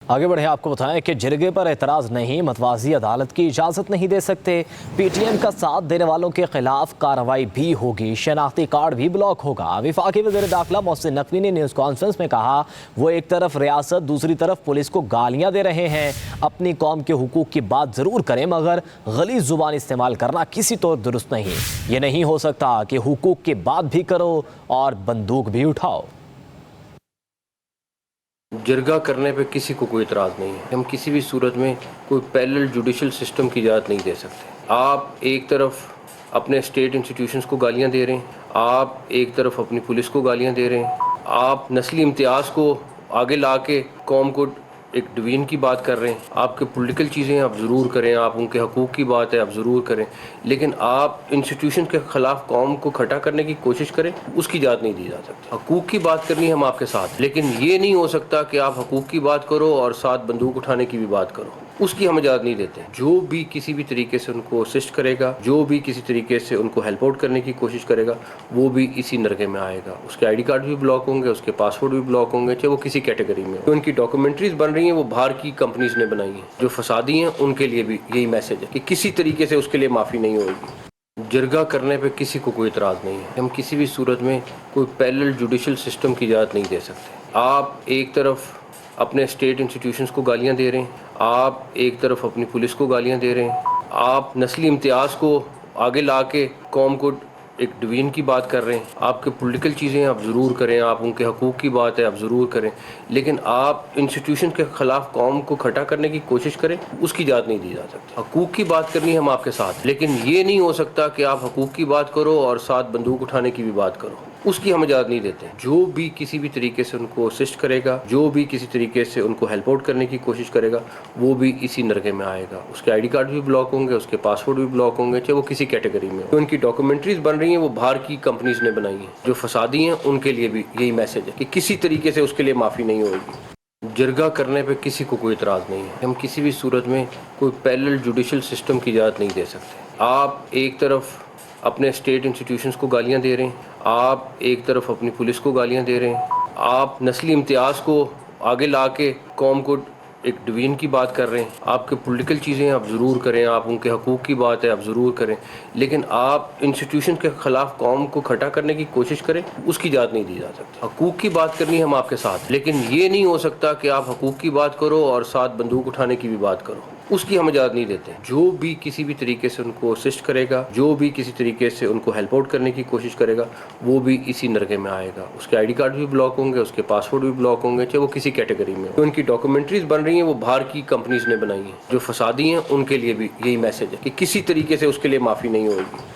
آگے بڑھیں، آپ کو بتائیں کہ جرگے پر اعتراض نہیں، متوازی عدالت کی اجازت نہیں دے سکتے۔ پی ٹی ایم کا ساتھ دینے والوں کے خلاف کارروائی بھی ہوگی، شناختی کارڈ بھی بلاک ہوگا۔ وفاقی وزیر داخلہ محسن نقوی نے نیوز کانفرنس میں کہا وہ ایک طرف ریاست دوسری طرف پولیس کو گالیاں دے رہے ہیں۔ اپنی قوم کے حقوق کی بات ضرور کریں مگر غلیظ زبان استعمال کرنا کسی طور درست نہیں۔ یہ نہیں ہو سکتا کہ حقوق کی بات بھی کرو اور بندوق بھی اٹھاؤ۔ جرگہ کرنے پہ کسی کو کوئی اعتراض نہیں ہے۔ ہم کسی بھی صورت میں کوئی پیرلل جوڈیشل سسٹم کی اجازت نہیں دے سکتے۔ آپ ایک طرف اپنے اسٹیٹ انسٹیٹیوشنز کو گالیاں دے رہے ہیں، آپ ایک طرف اپنی پولیس کو گالیاں دے رہے ہیں، آپ نسلی امتیاز کو آگے لا کے قوم کو ایک ڈویژن کی بات کر رہے ہیں۔ آپ کے پولیٹیکل چیزیں آپ ضرور کریں، آپ ان کے حقوق کی بات ہے آپ ضرور کریں، لیکن آپ انسٹیٹیوشن کے خلاف قوم کو کھٹا کرنے کی کوشش کریں، اس کی اجازت نہیں دی جا سکتی۔ حقوق کی بات کرنی ہے ہم آپ کے ساتھ، لیکن یہ نہیں ہو سکتا کہ آپ حقوق کی بات کرو اور ساتھ بندوق اٹھانے کی بھی بات کرو، اس کی ہم اجازت نہیں دیتے۔ جو بھی کسی بھی طریقے سے ان کو اسسٹ کرے گا، جو بھی کسی طریقے سے ان کو ہیلپ آؤٹ کرنے کی کوشش کرے گا، وہ بھی اسی نرغے میں آئے گا۔ اس کے آئی ڈی کارڈ بھی بلاک ہوں گے، اس کے پاسپورٹ بھی بلاک ہوں گے، چاہے وہ کسی کیٹیگری میں۔ جو ان کی ڈاکومنٹریز بن رہی ہیں وہ باہر کی کمپنیز نے بنائی ہیں، جو فسادی ہیں ان کے لیے بھی یہی میسج ہے کہ کسی طریقے سے اس کے لیے معافی نہیں ہوگی۔ جرگہ کرنے پہ کسی کو کوئی اعتراض نہیں ہے۔ ہم کسی بھی صورت میں کوئی پیرلل جوڈیشل سسٹم کی اجازت نہیں دے سکتے۔ آپ ایک طرف اپنے اسٹیٹ انسٹیٹیوشنز کو گالیاں دے رہے ہیں، آپ ایک طرف اپنی پولیس کو گالیاں دے رہے ہیں، آپ نسلی امتیاز کو آگے لا کے قوم کو ایک ڈویژن کی بات کر رہے ہیں۔ آپ کے پولیٹیکل چیزیں آپ ضرور کریں، آپ ان کے حقوق کی بات ہے آپ ضرور کریں، لیکن آپ انسٹیٹیوشن کے خلاف قوم کو کھٹا کرنے کی کوشش کریں، اس کی اجازت نہیں دی جا سکتی۔ حقوق کی بات کرنی ہے ہم آپ کے ساتھ، لیکن یہ نہیں ہو سکتا کہ آپ حقوق کی بات کرو اور ساتھ بندوق اٹھانے کی بھی بات کرو، اس کی ہم اجازت نہیں دیتے۔ جو بھی کسی بھی طریقے سے ان کو اسسٹ کرے گا، جو بھی کسی طریقے سے ان کو ہیلپ آؤٹ کرنے کی کوشش کرے گا، وہ بھی اسی نرغے میں آئے گا۔ اس کے آئی ڈی کارڈ بھی بلاک ہوں گے، اس کے پاسپورٹ بھی بلاک ہوں گے، چاہے وہ کسی کیٹیگری میں۔ جو ان کی ڈاکومنٹریز بن رہی ہیں وہ باہر کی کمپنیز نے بنائی ہیں، جو فسادی ہیں ان کے لیے بھی یہی میسج ہے کہ کسی طریقے سے اس کے لیے معافی نہیں ہوگی۔ جرگہ کرنے پہ کسی کو کوئی اعتراض نہیں ہے۔ ہم کسی بھی صورت میں کوئی پیرلل جوڈیشل سسٹم کی اجازت نہیں دے سکتے۔ آپ ایک طرف اپنے اسٹیٹ انسٹیٹیوشنز کو گالیاں دے رہے ہیں، آپ ایک طرف اپنی پولیس کو گالیاں دے رہے ہیں، آپ نسلی امتیاز کو آگے لا کے قوم کو ایک ڈویژن کی بات کر رہے ہیں۔ آپ کے پولیٹیکل چیزیں آپ ضرور کریں، آپ ان کے حقوق کی بات ہے آپ ضرور کریں، لیکن آپ انسٹیٹیوشن کے خلاف قوم کو کھٹا کرنے کی کوشش کریں، اس کی اجازت نہیں دی جا سکتی۔ حقوق کی بات کرنی ہے ہم آپ کے ساتھ، لیکن یہ نہیں ہو سکتا کہ آپ حقوق کی بات کرو اور ساتھ بندوق اٹھانے کی بھی بات کرو، اس کی ہم اجازت نہیں دیتے۔ جو بھی کسی بھی طریقے سے ان کو اسسٹ کرے گا، جو بھی کسی طریقے سے ان کو ہیلپ آؤٹ کرنے کی کوشش کرے گا، وہ بھی اسی نرغے میں آئے گا۔ اس کے آئی ڈی کارڈ بھی بلاک ہوں گے، اس کے پاسپورٹ بھی بلاک ہوں گے، چاہے وہ کسی کیٹیگری میں۔ جو ان کی ڈاکومنٹریز بن رہی ہیں وہ باہر کی کمپنیز نے بنائی ہیں، جو فسادی ہیں ان کے لیے بھی یہی میسج ہے کہ کسی طریقے سے اس کے لیے معافی نہیں ہوگی۔